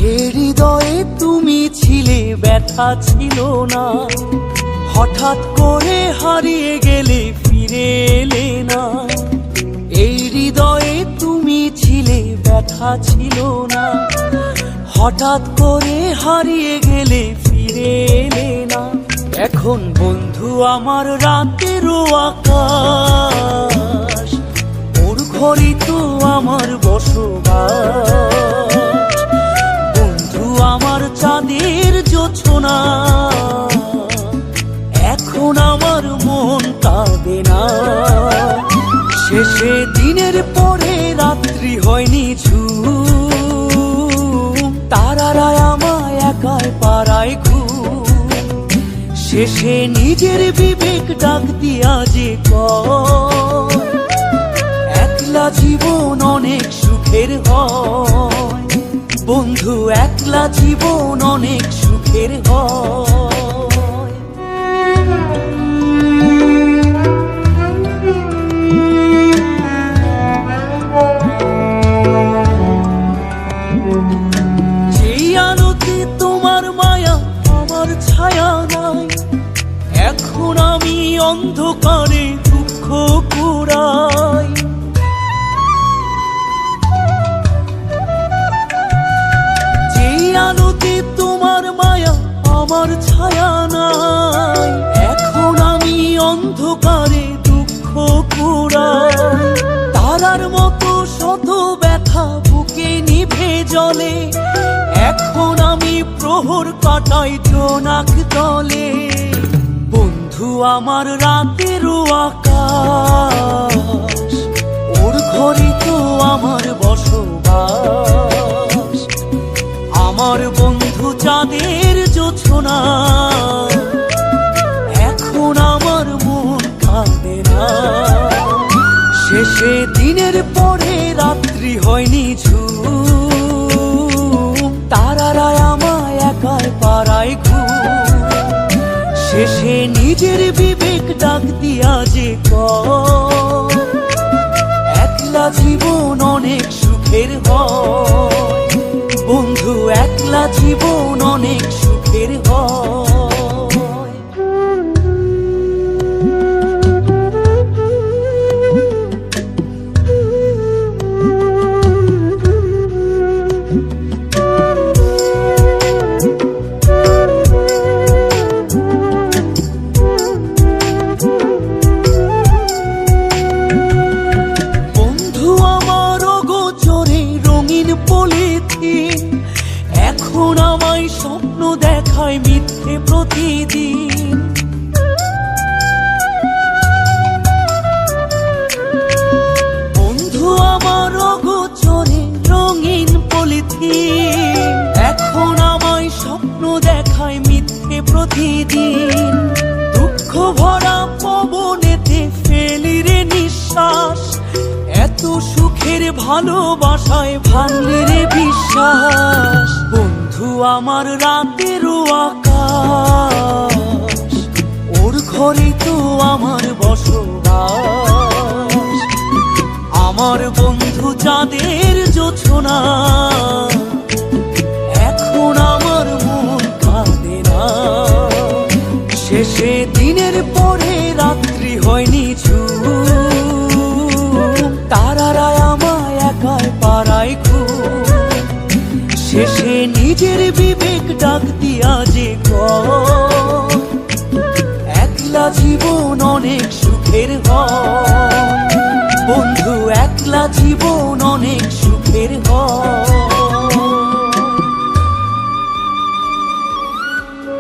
এই হৃদয়ে তুমি ছিলে, ব্যথা ছিল না। হঠাৎ করে হারিয়ে গেলে, ফিরে এলে না। এই হৃদয়ে তুমি ছিলে, ব্যথা ছিল না। হঠাৎ করে হারিয়ে গেলে, ফিরে এলে না। এখন বন্ধু আমার রাতেরও আকাশ, ওর ঘরই তো আমার বসবাস। বন্ধু আমার চাঁদের জোছনা, এখন আমার মন কাঁদে না। শেষে দিনের পরে রাত্রি হয়নি ঝুম, তারারা আমায় একাই পাড়ায় ঘুম। শেষে নিজের বিবেক ডাক দিয়া যে কয়, একলা জীবন অনেক সুখের হয়। বন্ধু একলা জীবন অনেক সুখের হয়। যেই আলোতে তোমার মায়া আমার ছায়া নাই, এখন আমি অন্ধকারে দুঃখ কুড়াই। যেই আলোতে তোমার মায়া আমার ছায়া নাই, এখন আমি অন্ধকারে দুঃখ কুড়াই। তারার মতো শত ব্যথা বুকে নিভে জ্বলে, এখন আমি প্রহর কাটাই জোনাক তলে। বন্ধু আমার রাতেরও আকাশ, ওর ঘরই তো আমার বসবাস। আমার বন্ধু চাঁদের জোছনা, এখন আমার মন কাঁদে না। শেষে দিনের পরে রাত্রি হয়নি ঝুম, তারারা আমায় একাই পাড়ায় ঘুম। শেষে নিজের বিবেক ডাক দিয়া যে কয়, একলা জীবন অনেক সুখের হয়। বন্ধু একলা জীবন অনেক সুখের হয়। এখন আমায় স্বপ্ন দেখায় মিথ্যে প্রতিদিন। বন্ধু আমার অগোচরে রঙিন পলিথিন, এখন আমায় স্বপ্ন দেখায় মিথ্যে প্রতিদিন। দুঃখ ভরা পবনেতে ফেলি রে নিঃশ্বাস, এত সুখের ভালোবাসায় ভাঙলি রে বিশ্বাস। বন্ধু আমার রাতেরও আকাশ, ওর ঘরই তো আমার বসবাস। আমার বন্ধু চাঁদের জোছনা, এখন আমার মন কাঁদে না। শেষে দিনের পরে রাত্রি হয়নি ঝুম, তারারা আমায় একাই পাড়ায় ঘুম। শেষে নিজের বিবেক ডাক দিয়া যে কয়, একলা জীবন অনেক সুখের হয়। বন্ধু একলা জীবন অনেক সুখের হয়।